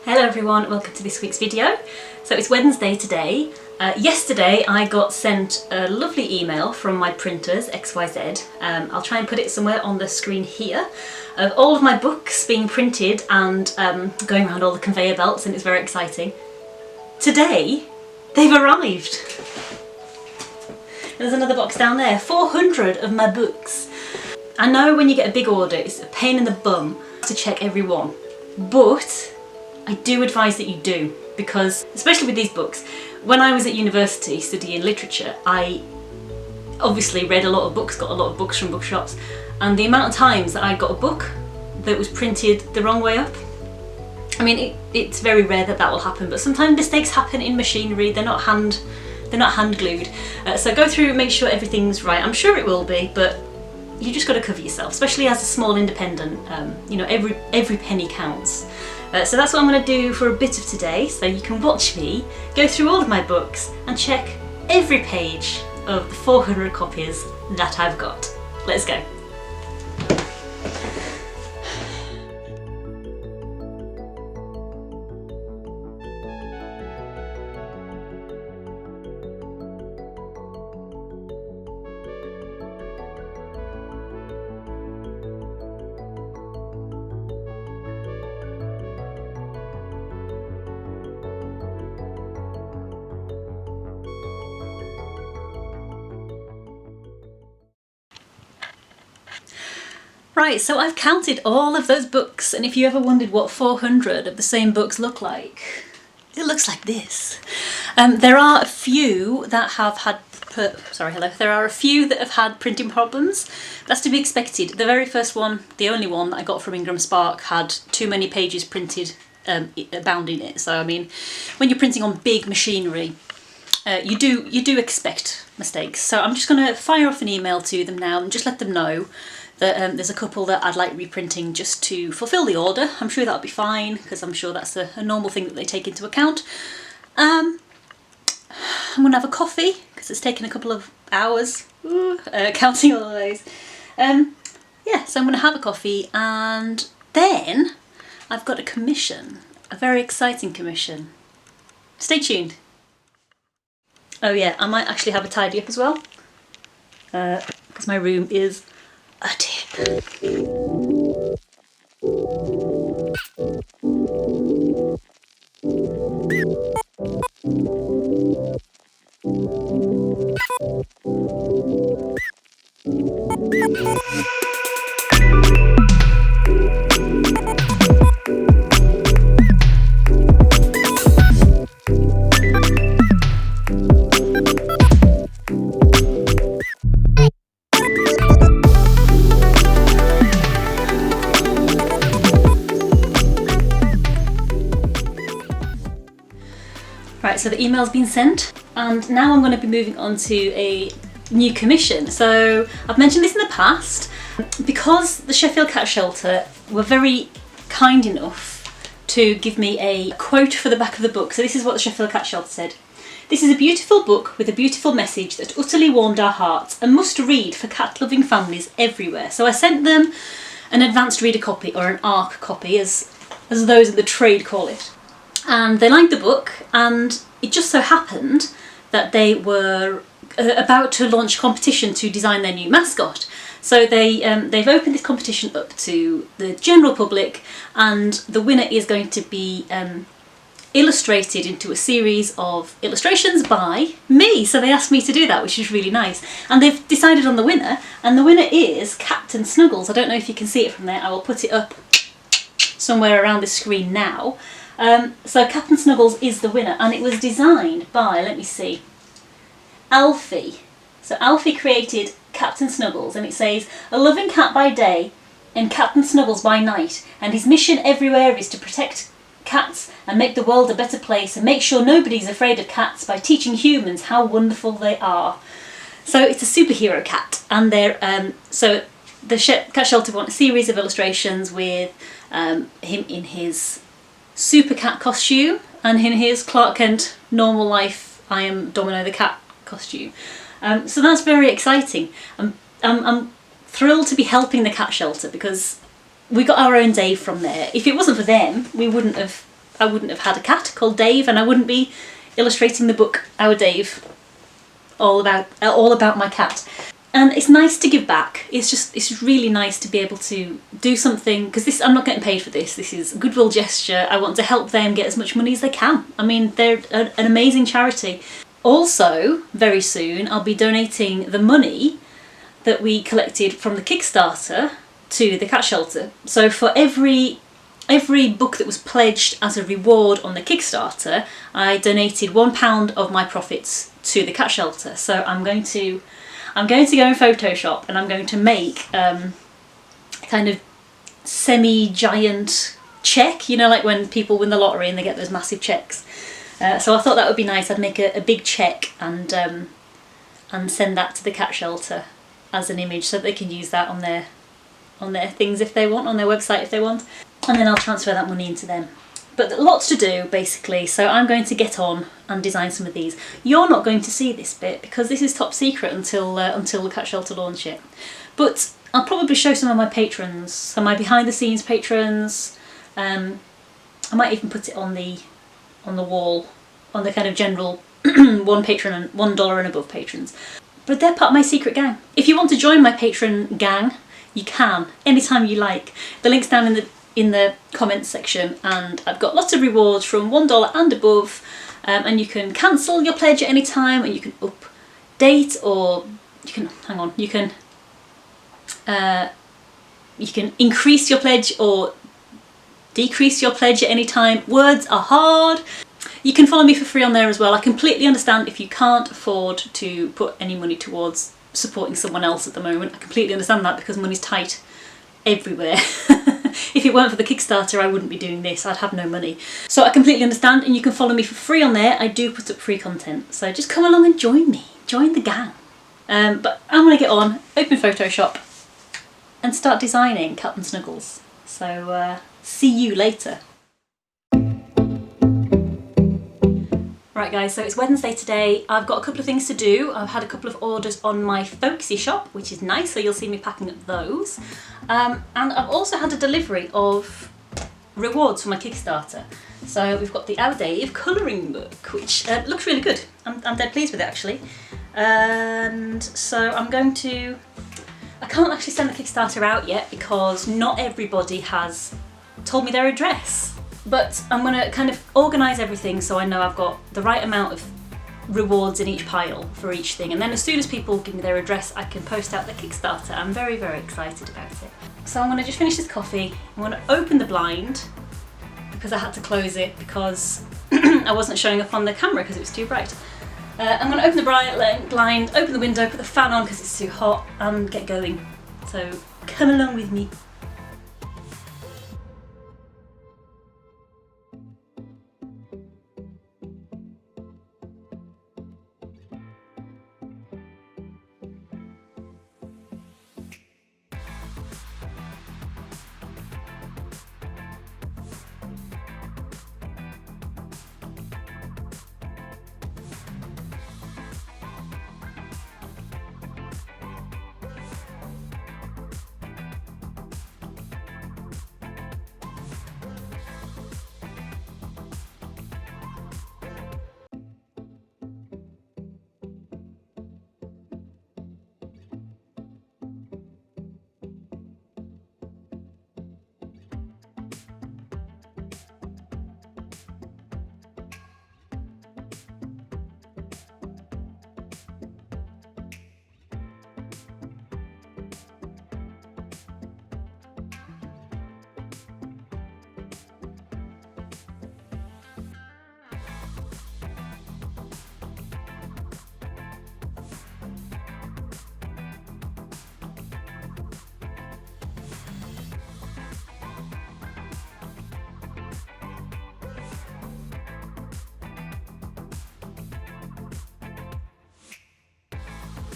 Hello everyone, welcome to this week's video. So it's Wednesday today. Yesterday I got sent a lovely email from my printers, ExWhyZed. I'll try and put it somewhere on the screen here, of all of my books being printed and going around all the conveyor belts, and it's very exciting. Today they've arrived. There's another box down there, 400 of my books. I know when you get a big order it's a pain in the bum to check every one, but I do advise that you do, because especially with these books, when I was at university studying literature, I obviously read a lot of books, got a lot of books from bookshops, and the amount of times that I got a book that was printed the wrong way up, I mean it's very rare that that will happen, but sometimes mistakes happen in machinery, they're not hand glued. So go through and make sure everything's right. I'm sure it will be, but you just got to cover yourself, especially as a small independent. You know, every penny counts. So that's what I'm going to do for a bit of today, so you can watch me go through all of my books and check every page of the 400 copies that I've got. Let's go. Right, so I've counted all of those books, and if you ever wondered what 400 of the same books look like, it looks like this. There are a few that have had, there are a few that have had printing problems. That's to be expected. The very first one, the only one that I got from Ingram Spark, had too many pages printed bound in it. So I mean, when you're printing on big machinery, you do expect mistakes. So I'm just going to fire off an email to them now and just let them know that there's a couple that I'd like reprinting just to fulfil the order. I'm sure that'll be fine, because I'm sure that's a normal thing that they take into account. I'm going to have a coffee, because it's taken a couple of hours counting all of those. Yeah, so I'm going to have a coffee, and then I've got a commission, a very exciting commission. Stay tuned. Oh yeah, I might actually have a tidy up as well, because my room is a tip. Right, so the email's been sent, and now I'm going to be moving on to a new commission. So I've mentioned this in the past, because the Sheffield Cat Shelter were very kind enough to give me a quote for the back of the book. So this is what the Sheffield Cat Shelter said. "This is a beautiful book with a beautiful message that utterly warmed our hearts and must read for cat-loving families everywhere." So I sent them an advanced reader copy, or an ARC copy, as those in the trade call it. And they liked the book, and it just so happened that they were about to launch a competition to design their new mascot. So they've opened this competition up to the general public, and the winner is going to be illustrated into a series of illustrations by me. So they asked me to do that, which is really nice. And they've decided on the winner, and the winner is Captain Snuggles. I don't know if you can see it from there. I will put it up somewhere around the screen now. So Captain Snuggles is the winner, and it was designed by, let me see, Alfie. So Alfie created Captain Snuggles, and it says, "A loving cat by day and Captain Snuggles by night, and his mission everywhere is to protect cats and make the world a better place and make sure nobody's afraid of cats by teaching humans how wonderful they are." So it's a superhero cat, and they're so the Cat Shelter want a series of illustrations with him in his super cat costume and in his Clark Kent normal life I am Domino the cat costume. So that's very exciting. I'm thrilled to be helping the cat shelter, because we got our own day from there. If it wasn't for them, we wouldn't have I wouldn't have had a cat called Dave, and I wouldn't be illustrating the book Our Dave, all about my cat. And it's nice to give back. It's really nice to be able to do something, because I'm not getting paid for this. This is a goodwill gesture. I want to help them get as much money as they can. I mean, they're an amazing charity. Also, very soon, I'll be donating the money that we collected from the Kickstarter to the cat shelter. So for every book that was pledged as a reward on the Kickstarter, I donated £1 of my profits to the cat shelter. So I'm going to go in Photoshop and I'm going to make kind of semi-giant check, you know, like when people win the lottery and they get those massive checks. So I thought that would be nice. I'd make a big check and send that to the cat shelter as an image, so that they can use that on their things if they want, on their website if they want, and then I'll transfer that money into them. But lots to do basically, so I'm going to get on and design some of these. You're not going to see this bit because this is top secret until the cat shelter launch it. But I'll probably show some of my patrons, some of my behind the scenes patrons. I might even put it on the wall, on the kind of general one patron and $1 and above patrons. But they're part of my secret gang. If you want to join my patron gang, you can anytime you like. The link's down in the comments section, and I've got lots of rewards from $1 and above, and you can cancel your pledge at any time, and you can update, or you can increase your pledge or decrease your pledge at any time. Words are hard. You can follow me for free on there as well. I completely understand if you can't afford to put any money towards supporting someone else at the moment. I completely understand that, because money's tight everywhere. If it weren't for the Kickstarter, I wouldn't be doing this. I'd have no money. So I completely understand, and you can follow me for free on there. I do put up free content, so just come along and join me. Join the gang. But I'm going to get on, open Photoshop, and start designing Captain Snuggles. So see you later. Right guys, so it's Wednesday today. I've got a couple of things to do. I've had a couple of orders on my Folksy shop, which is nice, so you'll see me packing up those. And I've also had a delivery of rewards for my Kickstarter. So we've got the Our Dave colouring book, which looks really good. I'm dead pleased with it actually. And so I can't actually send the Kickstarter out yet because not everybody has told me their address. But I'm going to kind of organise everything so I know I've got the right amount of rewards in each pile for each thing, and then as soon as people give me their address I can post out the Kickstarter. I'm very, very excited about it. So I'm going to just finish this coffee. I'm going to open the blind because I had to close it because I wasn't showing up on the camera because it was too bright. I'm going to open the blind, open the window, put the fan on because it's too hot, and get going. So come along with me.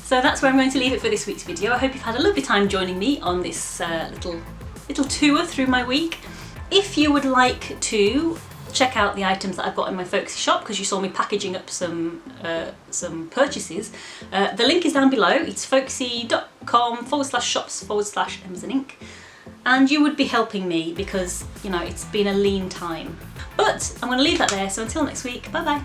So that's where I'm going to leave it for this week's video. I hope you've had a lovely time joining me on this little tour through my week. If you would like to check out the items that I've got in my Folksy shop, because you saw me packaging up some purchases, the link is down below. It's folksy.com/shops/Emerson Inc. and you would be helping me because, you know, it's been a lean time. But I'm going to leave that there, so until next week, bye bye.